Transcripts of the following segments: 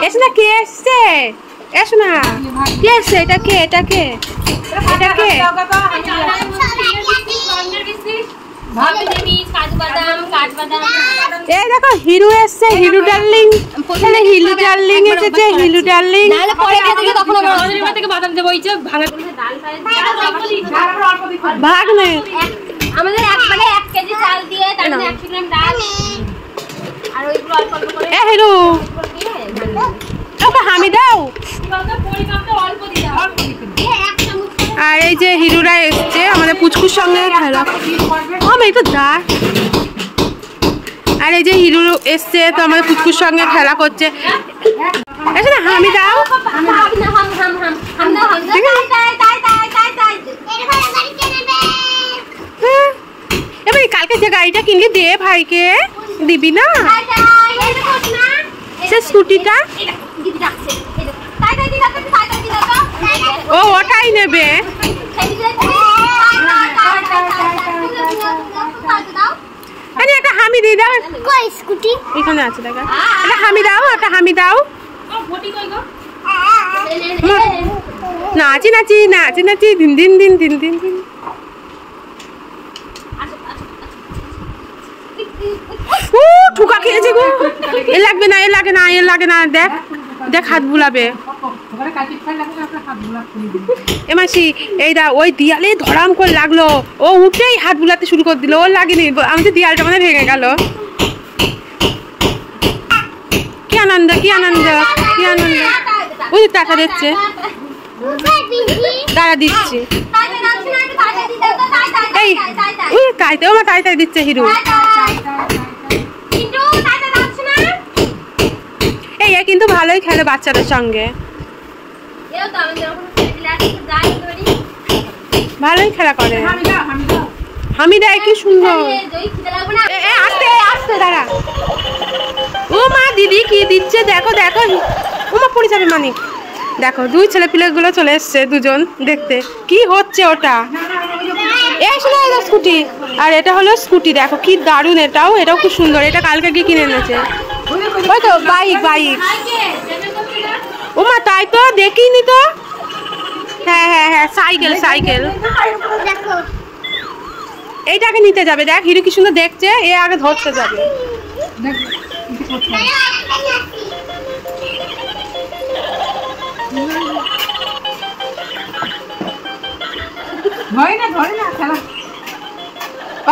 এসো না, কে এসছে? এসো না, কে এসছে? এটা কে? এটা কে? এটা কে? এই দেখো হিরু এসছে, হিরু ডার্লিং। হিলু ডার্লিং এসেছে, হিলু ডার্লিং। ভাগ নেই আমাদের মানে 1 কেজি চাল দিয়ে তার 100 গ্রাম ডাল আর ওইগুলো অল্প অল্প করে হিরু ওকে হামি দাও। আর এই যে হিরুরা এসছে আমাদের পুচকুর সঙ্গে খেলা। এই তো দা। আর এই যে হিরু এসছে তো আমাদের পুচকুর সঙ্গে খেলা করছে। এসে না হামি দাও। এবার কালকে যে গাড়িটা কিনলি দে ভাইকে, দিবি না? সে স্কুটিটা ও ওটাই নেবে। একটা হামি দিয়ে দাও। স্কুটি এখানে আছে, দেখা। একটা হামি দাও, একটা হামি দাও। নাচি নাচি নাচি নাচি দিন দিন দিন দিন দিন দিন। ঠুকা খেয়েছে গো। এ লাগবে না, এ লাগে না, এ লাগে না। দেখ দেখ হাত বুলাবে। এ মাসি এই দা ওই দিয়ালে ধরাম করে লাগলো, ও উঠেই হাত বুলাতে শুরু করে দিল। ওর লাগেনি, আমি তো দিয়ালটা মানে ভেঙে গেল। কি আনন্দ, কি আনন্দ, কি আনন্দ। ওই টাকা দিচ্ছে, দাঁড়া দিচ্ছে। এই ওই তাইতে আমার তাই তাই দিচ্ছে হিরু। এই কিন্তু ভালোই খেলে বাচ্চাদের সঙ্গে, ভালোই খেলা করে। হামি দেয় কি সুন্দর। আস্তে আস্তে দাঁড়া। ও মা দিদি কি দিচ্ছে দেখো দেখো। ও মা পড়ে যাবে মানিক। দেখো দুই ছেলে পিলে গুলো চলে এসছে, দুজন দেখতে কি হচ্ছে ওটা। এই শোনো স্কুটি, আর এটা হলো স্কুটি। দেখো কি দারুণ, এটাও খুব সুন্দর। এটা কালকে গিয়ে কিনে এনেছে। ওই তো বাইক বাইক। ও মা তাই তো দেখিনি তো। হ্যাঁ হ্যাঁ হ্যাঁ সাইকেল সাইকেল। এইটাকে নিতে যাবে। দেখ হিরু কি সুন্দর দেখছে, এ আগে ধরতে যাবে।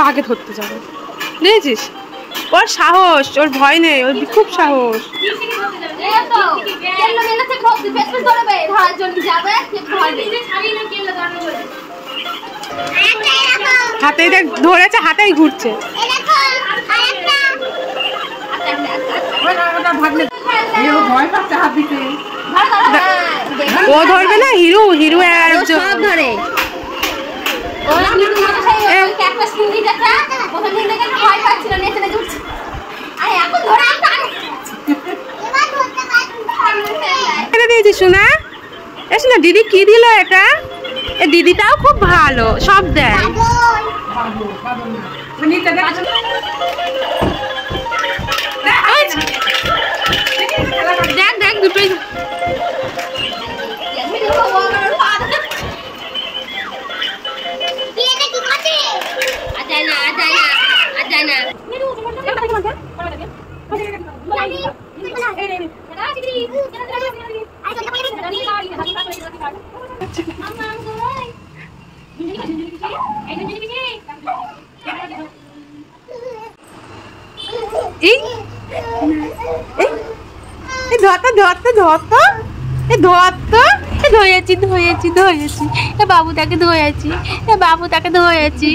আগে ধরতে যাবে, দেখেছিস? ওর সাহস, ওর ভয় নেই, ওর খুব সাহস। হাতে দেখ ধরেছে, হাতেই ঘুরছে। ও ধরবে না, হিরু হিরু ধরে। শোনা এসো না, দিদি কি দিল এটা? দিদিটাও খুব ভালো, সব দেয়। দেখ দেখ দুটোই। ধরেছি ধরেছি ধরেছি। বাবুটাকে ধরেছি, বাবুটাকে ধরেছি।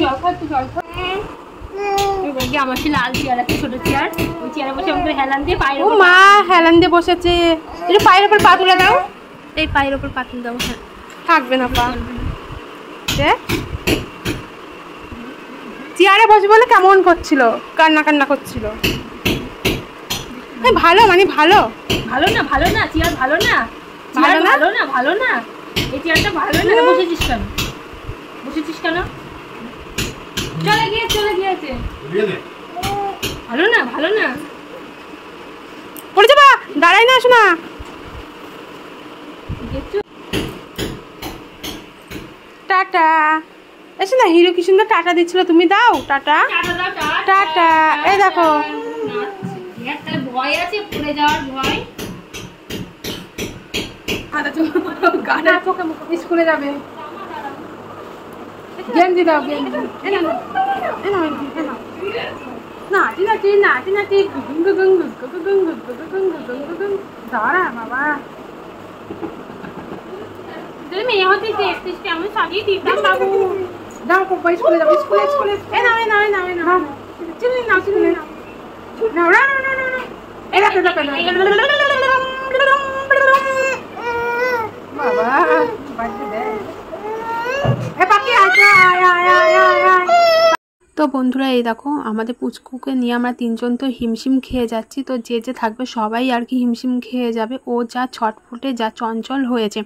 আমার সে লাল চেয়ার আছে, ছোট চেয়ার, ওই চেয়ারে বসে আমাদের হেলান দিয়ে পায়ের। ও মা হেলান দিয়ে বসেছে। একটু পায়ের ওপর পা তুলে দাও। এই পায়ের ওপর পা তুলে দাও। হ্যাঁ থাকবে না পা। চেয়ারে বসে বলে কেমন করছিল, কান্না কান্না করছিল। ভালো মানে ভালো ভালো না, ভালো না চেয়ার, ভালো না ভালো না ভালো না ভালো না। এই চেয়ারটা ভালো না। বসেছিস কেন, বসেছিস কেন? চলে গিয়েছে ভালো না পড়ে যাবা, দাঁড়াই না, শোনা টাটা। এসে না হিরো কি সুন্দর টাটা দিচ্ছিল, তুমি দাও টাটা টাটা। এই দেখো ভয় আছে, পড়ে যাওয়ার ভয়। স্কুলে যাবে, গেঞ্জি দাও, গেঞ্জি দাঁড়া বাবা, মেয়ে হতে দেখছিস কেমন সাজিয়ে দিতাম বাবু। যাও স্কুলে যাবো, স্কুলে এ নাও চিনি নাও বাবা তো বন্ধুরা এই দেখো আমাদের পুচকুকে নিয়ে আমরা তিনজন তো হিমশিম খেয়ে যাচ্ছি। তো যে যে থাকবে সবাই আর কি হিমশিম খেয়ে যাবে। ও যা ছটফটে যা চঞ্চল হয়েছে।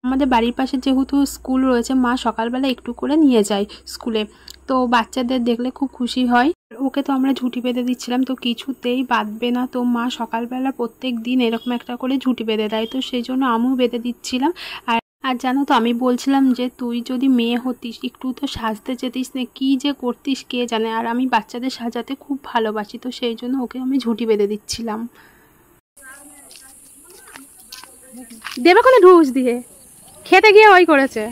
আমাদের বাড়ির পাশে যেহেতু স্কুল রয়েছে, মা সকালবেলা একটু করে নিয়ে যায় স্কুলে, তো বাচ্চাদের দেখলে খুব খুশি হয়। ওকে তো আমরা ঝুঁটি বেঁধে দিচ্ছিলাম, তো কিছুতেই বাঁধবে না। তো মা সকালবেলা প্রত্যেক দিন এরকম একটা করে ঝুঁটি বেঁধে দেয়, তো সেই জন্য আমিও বেঁধে দিচ্ছিলাম। আর জানো তো আমি বলছিলাম যে তুই যদি মেয়ে হতিস একটু তো সাজতে যেতিস না, কি যে করতিস কে জানে। আর আমি বাচ্চাদের সাজাতে খুব ভালোবাসি, তো সেই জন্য ওকে আমি ঝুঁটি বেঁধে দিচ্ছিলাম। দেবে কোনে ঢুস দিয়ে খেতে গিয়ে ওই করেছে।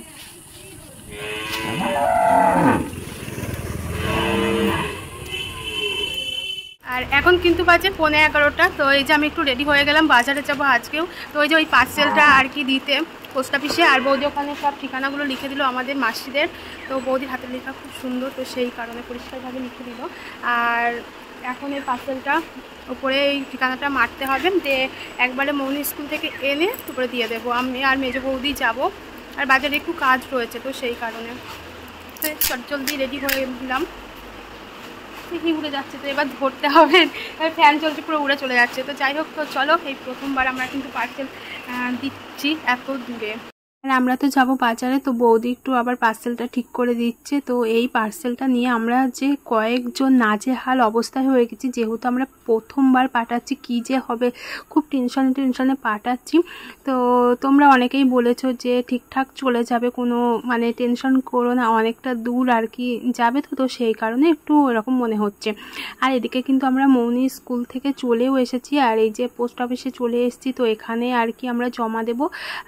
আর এখন কিন্তু বাজে 11:30। তো এই যে আমি একটু রেডি হয়ে গেলাম, বাজারে যাবো আজকেও। তো ওই যে ওই পার্সেলটা আর কি দিতে পোস্ট অফিসে, আর বৌদি ওখানে সব ঠিকানাগুলো লিখে দিল আমাদের মাসিদের। তো বৌদির হাতের লেখা খুব সুন্দর, তো সেই কারণে পরিষ্কারভাবে লিখে দিল। আর এখন এই পার্সেলটা উপরে এই ঠিকানাটা মারতে হবে, দিয়ে একবারে মৌনি স্কুল থেকে এনে উপরে দিয়ে দেবো। আমি আর মেজো বৌদি যাব, আর বাজারে একটু কাজ রয়েছে, তো সেই কারণে চট জলদি রেডি হয়ে দিলাম। কি উড়ে যাচ্ছে, তো এবার ধরতে হবে, ফ্যান চলছে পুরো উড়ে চলে যাচ্ছে। তো যাই হোক, তো চলো এই প্রথমবার আমরা কিন্তু পার্সেল দিচ্ছি এত দূরে। আর আমরা তো যাবো বাজারে, তো বৌদি একটু আবার পার্সেলটা ঠিক করে দিচ্ছে। তো এই পার্সেলটা নিয়ে আমরা যে কয়েকজন নাজেহাল অবস্থায় হয়ে গেছি, যেহেতু আমরা প্রথমবার পাঠাচ্ছি, কি যে হবে খুব টেনশনে পাঠাচ্ছি। তো তোমরা অনেকেই বলেছো যে ঠিকঠাক চলে যাবে, কোনো মানে টেনশন করো না, অনেকটা দূর আর কি যাবে, তো সেই কারণে একটু এরকম মনে হচ্ছে। আর এদিকে কিন্তু আমরা মৌনি স্কুল থেকে চলেও এসেছি, আর এই যে পোস্ট অফিসে চলে এসেছি। তো এখানে আর কি আমরা জমা দেব।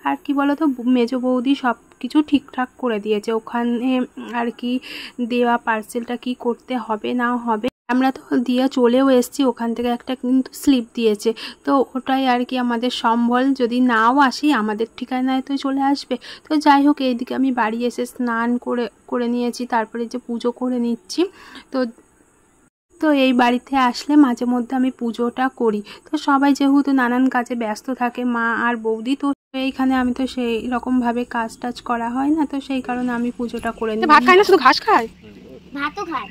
আর কি বলো তো, মেজো বৌদি সব কিছু ঠিকঠাক করে দিয়েছে ওখানে আর কি, দেওয়া পার্সেলটা কি করতে হবে না হবে আমরা তো দিয়ে চলেও এসেছি। ওখান থেকে একটা কিন্তু স্লিপ দিয়েছে, তো ওটাই আর কি আমাদের সম্বল, যদি নাও আসি আমাদের ঠিকানায় তো চলে আসবে। তো যাই হোক, এইদিকে আমি বাড়ি এসে স্নান করে নিয়েছি, তারপরে যে পুজো করে নিচ্ছি। তো এই বাড়িতে আসলে মাঝে মধ্যে আমি পুজোটা করি। তো সবাই যেহেতু নানান কাজে ব্যস্ত থাকে, মা আর বৌদি, তো এইখানে আমি তো সেই রকম ভাবে কাজ টাজ করা হয় না, তো সেই কারণে আমি পুজোটা করে নিই। ভাত খায় না, শুধু ঘাস খায়? ভাতও খায়।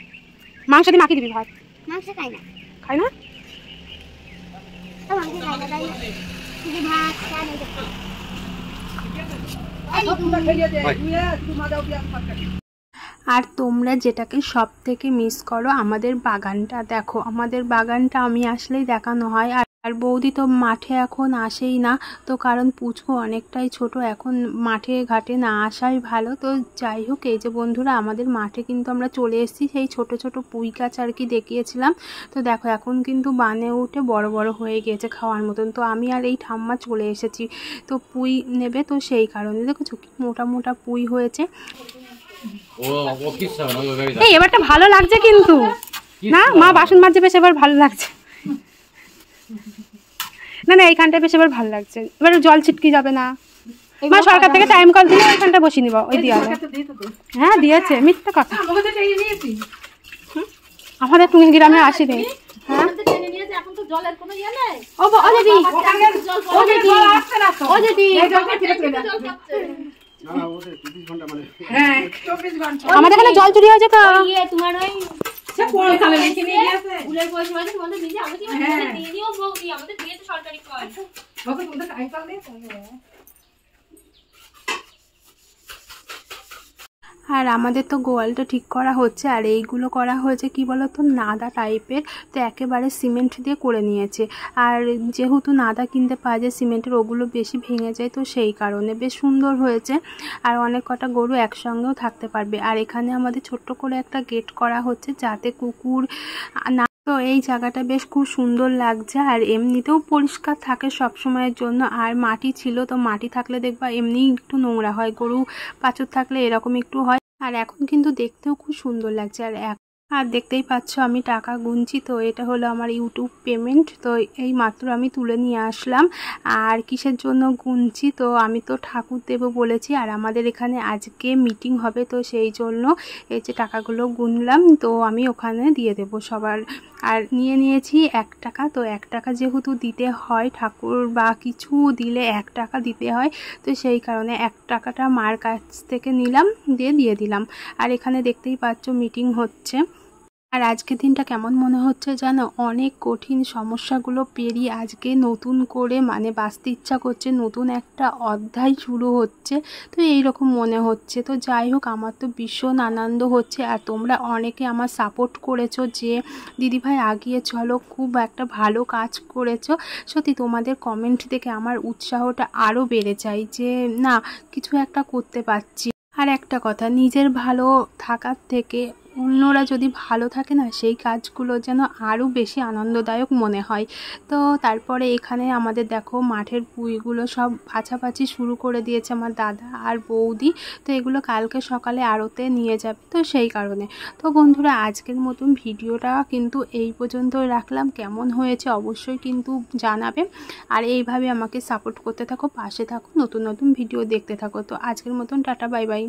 মাংস দিয়ে মাখিয়ে দিবি ভাত? মাংস খায় না। খায় না? মাংস খায় না, তাই শুধু ভাত খায় না। আর তোমরা যেটাকে সব থেকে মিস করো, আমাদের বাগানটা দেখো। আমাদের বাগানটা আমি আসলেই দেখানো হয়। আর বৌদি তো মাঠে এখন আসেই না, তো কারণ পুচকু অনেকটাই ছোট, এখন মাঠে ঘাটে না আসাই ভালো। তো যাই হোক, এই যে বন্ধুরা আমাদের মাঠে কিন্তু আমরা চলে এসেছি। সেই ছোট ছোট পুঁই গাছ আর কি দেখিয়েছিলাম, তো দেখো এখন কিন্তু বানে উঠে বড় বড় হয়ে গিয়েছে খাওয়ার মতন। তো আমি আর এই ঠাম্মা চলে এসেছি, তো পুঁই নেবে, তো সেই কারণে দেখেছো কি মোটা মোটা পুঁই হয়েছে। এই এবারটা ভালো লাগছে কিন্তু না, মা বাসন মাজছে বেশ, এবার ভালো লাগছে। না এইখানটা বেশ এবার ভালো লাগছে, এবার জল ছিটকি যাবে না। মা সরকার থেকে টাইম কল দিলে ওইখানটা বসিয়ে নিবা, ওই দিয়া। হ্যাঁ দিয়েছে, মিথ্যা কথা। আমাদের টুঙ্গি গ্রামে আসি রে। হ্যাঁ আমাদের এখানে জল চুরি হয়েছে, তো তোমার আর আমাদের তো গোয়ালটা ঠিক করা হচ্ছে, আর এইগুলো করা হয়েছে কি বলতো নাদা টাইপের, তো একেবারে সিমেন্ট দিয়ে করে নিয়েছে। আর যেহেতু নাদা কিনতে পাওয়া যায় সিমেন্টের, ওগুলো বেশি ভেঙে যায়, তো সেই কারণে বেশ সুন্দর হয়েছে। আর অনেক কটা গরু একসঙ্গেও থাকতে পারবে। আর এখানে আমাদের ছোট্ট করে একটা গেট করা হচ্ছে যাতে কুকুর না, তো এই জায়গাটা বেশ খুব সুন্দর লাগছে। আর এমনিতেও পরিষ্কার থাকে সব সময়ের জন্য। আর মাটি ছিল, তো মাটি থাকলে দেখবা এমনি একটু নোংরা হয়, গরু বাছুর থাকলে এরকম একটু হয়। আর এখন কিন্তু দেখতেও খুব সুন্দর লাগছে। আর দেখতেই পাচ্ছ আমি টাকা গুনছি, তো এটা হলো আমার ইউটিউব পেমেন্ট। তো এই মাত্র আমি তুলে নিয়ে আসলাম। আর কিসের জন্য গুনছি, তো আমি তো ঠাকুর দেবো বলেছি, আর আমাদের এখানে আজকে মিটিং হবে, তো সেই জন্য এই যে টাকাগুলো গুনলাম, তো আমি ওখানে দিয়ে দেবো সবার। আর নিয়েছি 1 টাকা, তো 1 টাকা যেহেতু দিতে হয়, ঠাকুর বা কিছু দিলে 1 টাকা দিতে হয়, তো সেই কারণে 1 টাকাটা মার কাছ থেকে নিলাম, দিয়ে দিলাম। আর এখানে দেখতেই পাচ্ছ মিটিং হচ্ছে। আর আজকের দিনটা কেমন মনে হচ্ছে জানো, অনেক কঠিন সমস্যাগুলো পেরিয়ে আজকে নতুন করে মানে বাঁচতে ইচ্ছা করছে, নতুন একটা অধ্যায় শুরু হচ্ছে, তো এইরকম মনে হচ্ছে। তো যাই হোক, আমার তো ভীষণ আনন্দ হচ্ছে। আর তোমরা অনেকে আমার সাপোর্ট করেছো যে দিদিভাই আগিয়ে চলো, খুব একটা ভালো কাজ করেছো। সত্যি তোমাদের কমেন্ট দেখে আমার উৎসাহটা আরও বেড়ে যায় যে না, কিছু একটা করতে পারছি। আর একটা কথা, নিজের ভালো থাকার থেকে অন্যরা যদি ভালো থাকে না, সেই কাজগুলো যেন আরও বেশি আনন্দদায়ক মনে হয়। তো তারপরে এখানে আমাদের দেখো মাঠের পুঁইগুলো সব বাছাবাছি শুরু করে দিয়েছে আমার দাদা আর বৌদি। তো এগুলো কালকে সকালে আড়তে নিয়ে যাবে, তো সেই কারণে। তো বন্ধুরা, আজকের মতন ভিডিওটা কিন্তু এই পর্যন্তই রাখলাম। কেমন হয়েছে অবশ্যই কিন্তু জানাবে। আর এইভাবে আমাকে সাপোর্ট করতে থাকো, পাশে থাকো, নতুন নতুন ভিডিও দেখতে থাকো। তো আজকের মতন টাটা, বাই বাই।